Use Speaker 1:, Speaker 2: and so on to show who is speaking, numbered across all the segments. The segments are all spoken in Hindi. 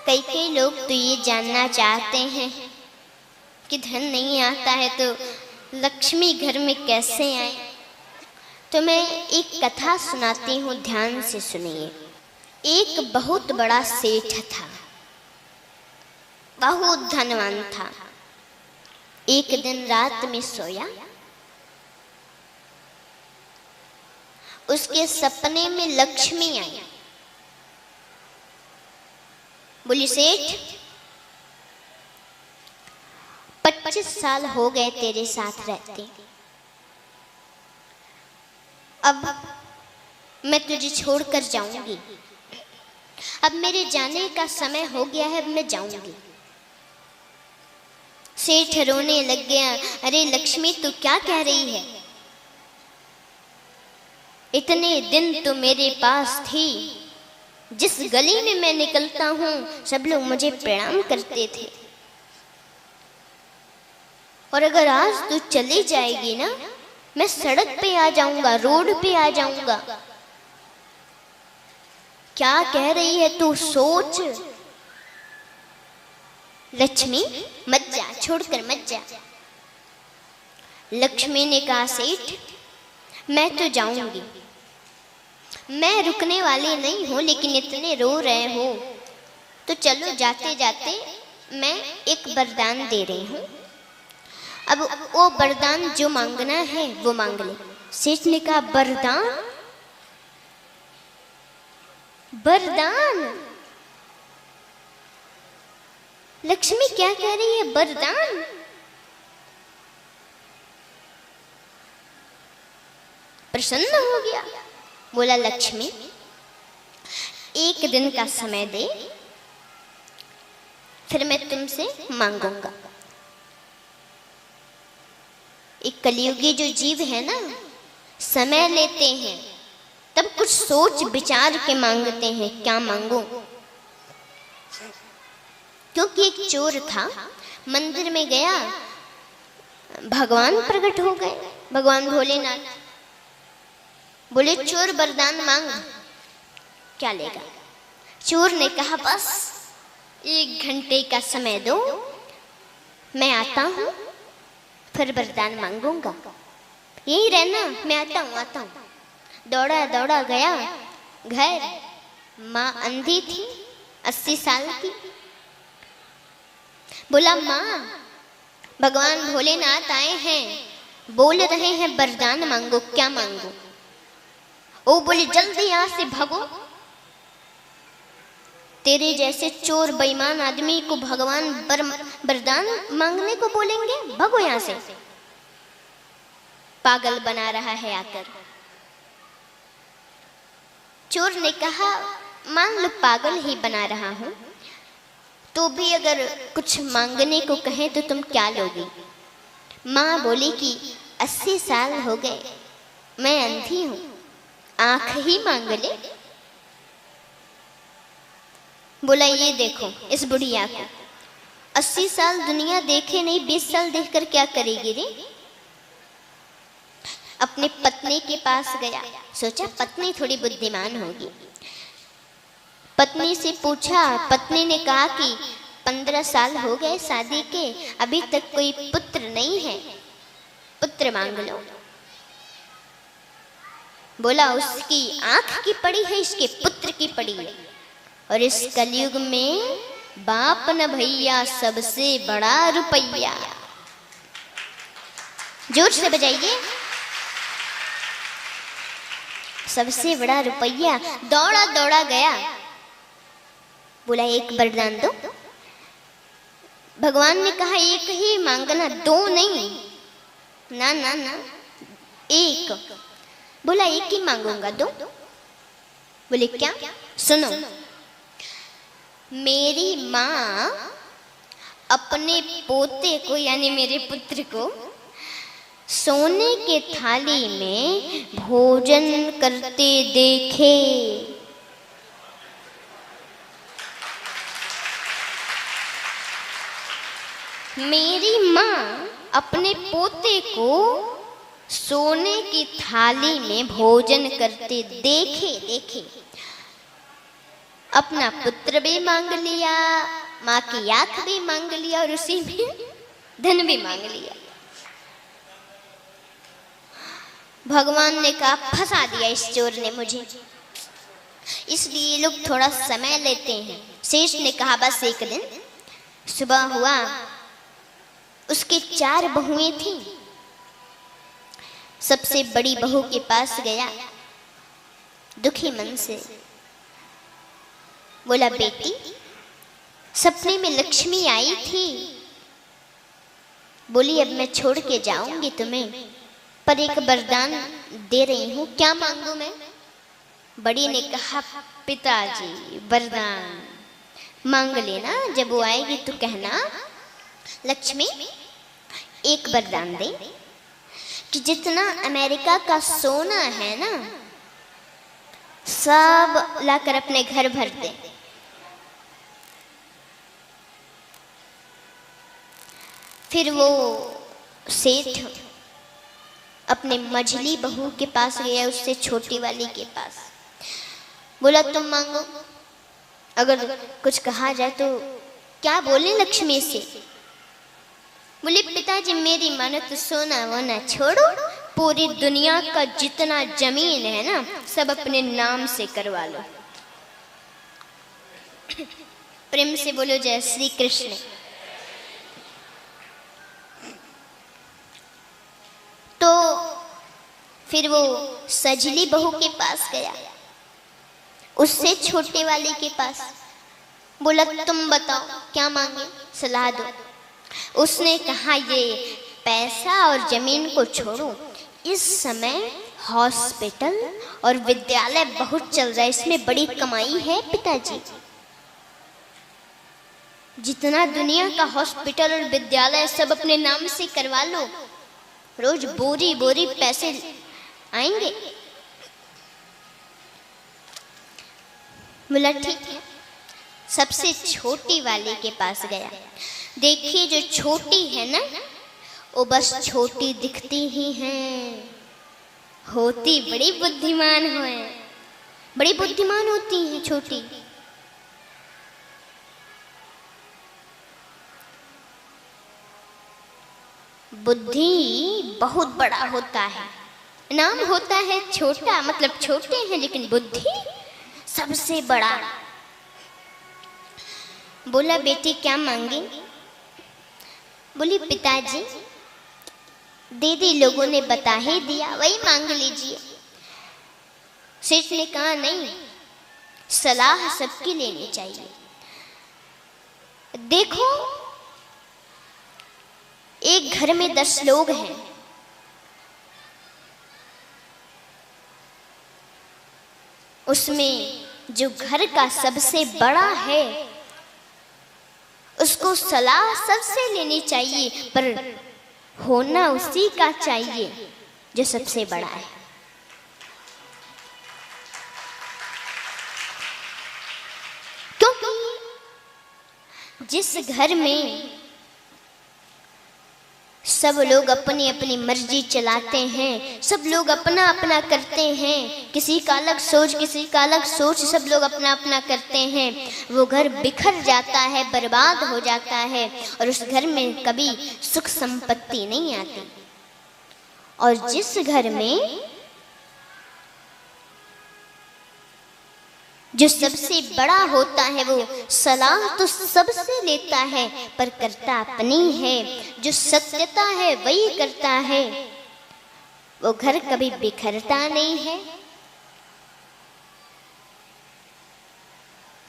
Speaker 1: कई कई लोग तो ये जानना चाहते हैं कि धन नहीं आता है तो लक्ष्मी घर में कैसे आए। तो मैं एक कथा सुनाती हूँ, ध्यान से सुनिए। एक बहुत बड़ा सेठ था, बहुत धनवान था। एक दिन रात में सोया, उसके सपने में लक्ष्मी आई। बोली, सेठ 25 साल हो गए तेरे साथ रहते, अब मैं तुझे छोड़कर जाऊंगी। अब मेरे जाने का समय हो गया है, अब मैं जाऊंगी। सेठ रोने लग गया। अरे लक्ष्मी, तू क्या कह रही है? इतने दिन तो मेरे पास थी, जिस गली में मैं निकलता हूं सब लोग मुझे प्रणाम करते थे, और अगर आज तू चली जाएगी ना, मैं सड़क पे आ जाऊंगा, रोड पे आ जाऊंगा। क्या कह रही है तू? सोच। लक्ष्मी मत जा, छोड़कर मत जा। लक्ष्मी ने कहा, सेठ मैं तो जाऊंगी, मैं रुकने वाली नहीं हूं, लेकिन इतने रो रहे हो तो चलो, जाते जाते मैं एक वरदान दे रही हूं। अब वो वरदान जो मांगना है वो मांग ले। सेठ ने कहा, वरदान? वरदान? लक्ष्मी क्या कह रही है? वरदान? प्रसन्न हो गया, बोला, लक्ष्मी एक दिन का समय दे, फिर मैं तुमसे मांगूंगा। एक कलियुगी जो जीव है ना, समय लेते हैं, तब कुछ सोच विचार के मांगते हैं, क्या मांगूं। क्योंकि एक चोर था, मंदिर में गया, भगवान प्रकट हो गए, भगवान भोलेनाथ। बोले, चोर वरदान मांग। क्या लेगा? चोर ने कहा, बस 1 घंटे का समय दो, मैं आता हूं, फिर वरदान मांगूंगा। यही रहना, मैं आता हूं। दौड़ा दौड़ा गया घर। माँ अंधी थी, 80 साल की। बोला, माँ भगवान भोलेनाथ आए हैं, बोल रहे हैं वरदान मांगो, क्या मांगो? ओ बोले, जल्दी यहां से भागो। तेरे जैसे चोर बेईमान आदमी को भगवान वरदान मांगने को बोलेंगे? भागो यहां से, पागल बना रहा है आकर। चोर ने कहा, मान लो पागल ही बना रहा हूं, तो भी अगर कुछ मांगने को कहें तो तुम क्या लोगी? माँ बोली कि 80 साल हो गए, मैं अंधी हूं, आंख ही मांग ले। बोला, ये देखो इस बुढ़िया को, 80 साल दुनिया देखे नहीं, 20 साल देखकर क्या करेगी रे? अपनी पत्नी के पास गया, सोचा पत्नी थोड़ी बुद्धिमान होगी। पत्नी से पूछा, पत्नी ने कहा कि 15 साल हो गए शादी के, अभी तक कोई पुत्र नहीं है, पुत्र मांग लो। बोला, उसकी आंख की पड़ी है, इसके पुत्र की पड़ी है, और इस कलयुग में बाप न भैया, सबसे बड़ा रुपया। जोर से बजाइए, सबसे बड़ा रुपया। दौड़ा दौड़ा गया, बोला, एक वरदान दो। भगवान ने कहा, एक ही मांगना, 2 नहीं। ना ना ना, एक। बोला, एक ही मांगूंगा, 2। बोले, क्या? सुनो, मेरी माँ अपने पोते को, यानी मेरे पुत्र को, सोने के थाली में भोजन करते देखे। मेरी माँ अपने पोते को सोने की थाली में भोजन करते देखे। अपना पुत्र भी मांग लिया, माँ की आंख भी मांग लिया और उसी में धन भी मांग लिया। भगवान ने कहा फंसा दिया इस चोर ने मुझे, इसलिए लोग थोड़ा समय लेते हैं। शेष ने कहा बस एक दिन सुबह हुआ, उसकी 4 बहुएं थीं। सबसे बड़ी बहू के पास गया दुखी मन से, बोला बेटी सपने में लक्ष्मी आई थी, बोली अब मैं छोड़ के जाऊंगी तुम्हें, पर एक वरदान दे रही हूं, क्या मांगू मैं? बड़ी ने कहा पिताजी वरदान मांग लेना, जब वो आएगी तो कहना लक्ष्मी एक वरदान दे कि जितना अमेरिका का सोना है ना सब लाकर अपने घर भर दे। फिर वो सेठ अपने मझली बहू के पास गया, उससे छोटी वाली के पास, बोला तुम मांगो, अगर कुछ कहा जाए तो क्या बोले लक्ष्मी से? बोले पिताजी मेरी मानो तो सोना वोना छोड़ो, पूरी दुनिया का जितना जमीन है ना सब अपने नाम से करवा लो। प्रेम से बोलो जय श्री कृष्ण। तो फिर वो सजली बहू के पास गया, उससे छोटे वाले के पास, बोला तुम बताओ क्या मांगे, सलाह दो। उसने कहा ये पैसा और जमीन को छोड़ो, इस समय हॉस्पिटल और विद्यालय बहुत चल रहा है, इसमें बड़ी कमाई है पिताजी, जितना दुनिया का हॉस्पिटल और विद्यालय सब अपने नाम से करवा लो, रोज बोरी बोरी पैसे आएंगे। बोला ठीक है। सबसे छोटी वाले के पास गया, देखिए जो छोटी है ना वो बस छोटी दिखती ही हैं, होती बड़ी बुद्धिमान है, बड़ी बुद्धिमान होती हैं छोटी। बुद्धि बहुत बड़ा होता है, नाम होता है छोटा, मतलब छोटे हैं लेकिन बुद्धि सबसे बड़ा। बोला बेटी क्या मांगे? बोली पिताजी दीदी लोगों ने बता ही दिया, वही मांग लीजिए। सेठ ने कहा नहीं, सलाह सबकी लेनी चाहिए। देखो एक घर में 10 लोग हैं, उसमें जो घर का सबसे बड़ा है उसको सलाह सबसे लेनी चाहिए, पर होना उसी का चाहिए जो सबसे बड़ा है। क्योंकि जिस घर में सब लोग अपनी अपनी मर्जी चलाते हैं, सब लोग अपना अपना करते हैं, किसी का अलग सोच किसी का अलग सोच, सब लोग अपना अपना करते हैं, वो घर बिखर जाता है, बर्बाद हो जाता है और उस घर में कभी सुख संपत्ति नहीं आती। और जिस घर में जो सबसे बड़ा होता है वो सलाह तो सबसे लेता है पर करता अपनी है, जो सत्यता है वही करता है, वो घर कभी बिखरता नहीं है,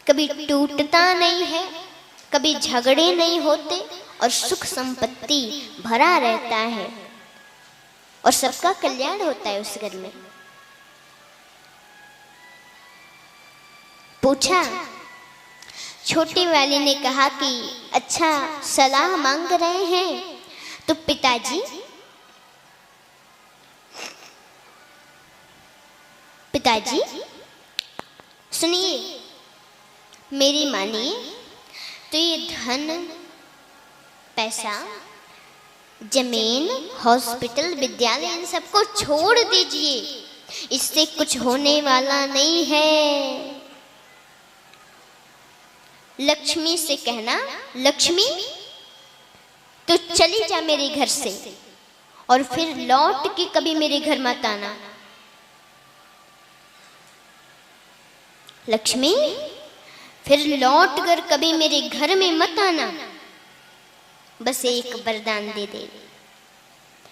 Speaker 1: कभी टूटता नहीं है, कभी झगड़े नहीं होते और सुख संपत्ति भरा रहता है और सबका कल्याण होता है उस घर में। पूछा, छोटी वाली ने कहा कि अच्छा सलाह मांग रहे हैं तो पिताजी सुनिए, मेरी मानिए, तो ये धन पैसा जमीन हॉस्पिटल विद्यालय इन सबको छोड़ दीजिए, इससे कुछ होने वाला नहीं है। लक्ष्मी से कहना, लक्ष्मी तो चली जा मेरे घर से और फिर लौट के कभी मेरे घर मत आना। लक्ष्मी फिर लौट कर कभी मेरे घर में मत आना। बस एक वरदान दे दे,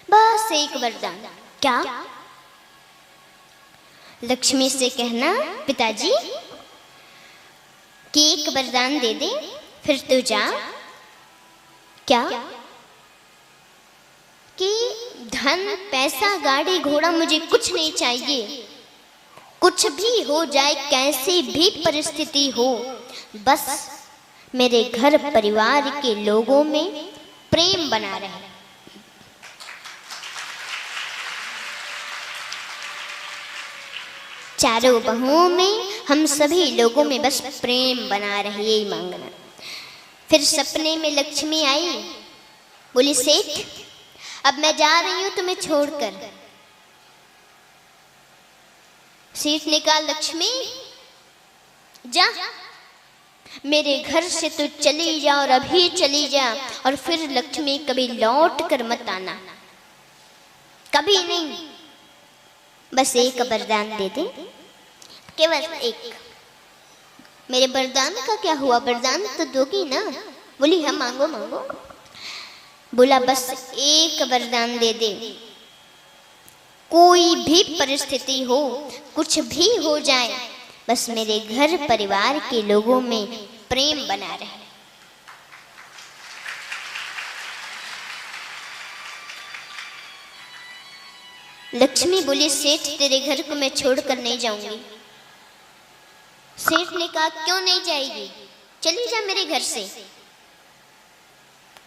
Speaker 1: बस एक वरदान। क्या? लक्ष्मी से कहना, पिताजी कि एक वरदान दे दे फिर तू जा। क्या? कि धन पैसा गाड़ी घोड़ा मुझे कुछ नहीं चाहिए, कुछ भी हो जाए, कैसी भी परिस्थिति हो, बस मेरे घर परिवार के लोगों में प्रेम बना रहे। चारों बहुओं में, हम सभी लोगों में बस प्रेम बना रहे, यही मांगना। फिर सपने में लक्ष्मी आई, बोली सेठ अब मैं जा रही हूं तुम्हें छोड़कर। सेठ ने कहा, लक्ष्मी जा, मेरे घर से तो चली जा और अभी चली जा, और फिर लक्ष्मी कभी लौट कर मत आना, कभी नहीं। बस एक वरदान दे दे, केवल एक। मेरे वरदान का क्या हुआ, वरदान तो दोगी ना? बोली हाँ मांगो मांगो। बोला बस एक वरदान दे दे, कोई भी परिस्थिति हो, कुछ भी हो जाए, बस मेरे घर परिवार के लोगों में प्रेम बना रहे। लक्ष्मी बोली, सेठ तेरे घर को मैं छोड़कर नहीं जाऊंगी। सेठ ने कहा, क्यों नहीं जाएगी, चली जा मेरे घर से।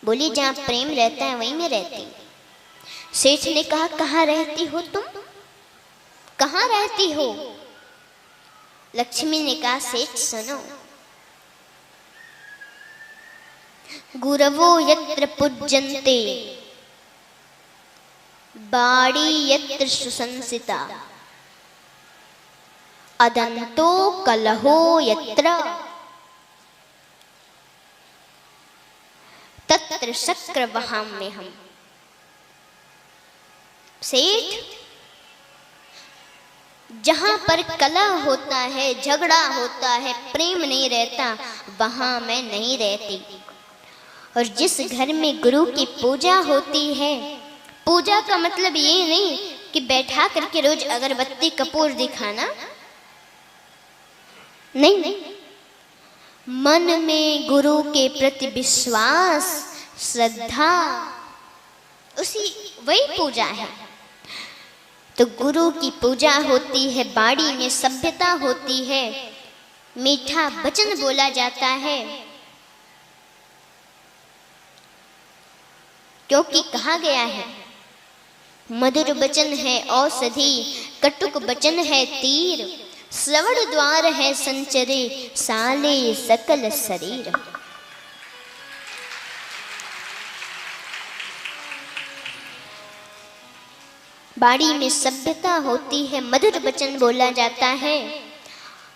Speaker 1: बोली जहां प्रेम रहता है वहीं मैं रहती। सेठ ने कहा, कहाँ रहती हो तुम, कहाँ रहती हो? लक्ष्मी ने कहा, सेठ सुनो, गुरवो यत्र पूज्यन्ते बाड़ी यत्र सुसंसिता, अदंतो कलहो यत्र तत्र शक्र वहाम्यहम्। सेठ जहां पर कलह होता है, झगड़ा होता है, प्रेम नहीं रहता, वहां मैं नहीं रहती। और जिस घर में गुरु की पूजा होती है, पूजा का मतलब ये नहीं कि बैठा करके रोज अगरबत्ती कपूर दिखाना, नहीं नहीं, मन में गुरु के प्रति विश्वास, श्रद्धा, उसी वही पूजा है। तो गुरु की पूजा होती है, बाड़ी में सभ्यता होती है, मीठा वचन बोला जाता है, क्योंकि कहा गया है मधुर वचन है औषधि, कटुक वचन है तीर, श्रवण द्वार है संचरे, साले सकल शरीर। बाड़ी में सभ्यता होती है, मधुर वचन बोला जाता है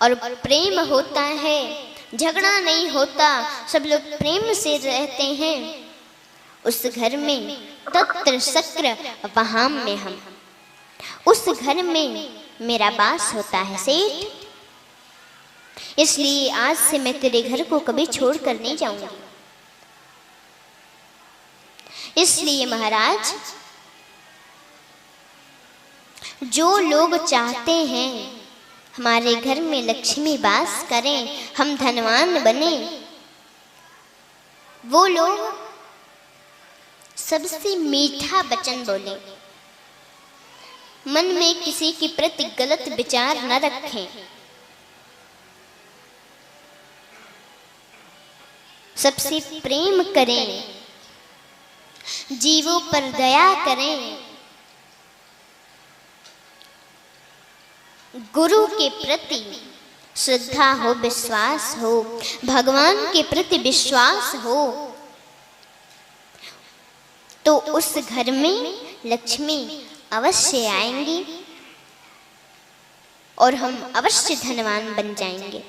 Speaker 1: और प्रेम होता है, झगड़ा नहीं होता, सब लोग प्रेम से रहते हैं। उस घर में तत्र शक्र वहाम्यहम्, उस घर में मेरा वास होता है सेठ। इसलिए आज से मैं तेरे घर को कभी छोड़ कर नहीं जाऊंगी। इसलिए महाराज, जो लोग चाहते हैं हमारे घर में लक्ष्मी वास करें, हम धनवान बने, वो लोग सबसे मीठा वचन बोले, मन में किसी के प्रति गलत विचार न रखें, सबसे प्रेम करें, जीवों पर दया करें, गुरु के प्रति श्रद्धा हो, विश्वास हो, भगवान के प्रति विश्वास हो, तो उस घर में लक्ष्मी अवश्य आएंगी और हम अवश्य धनवान बन जाएंगे।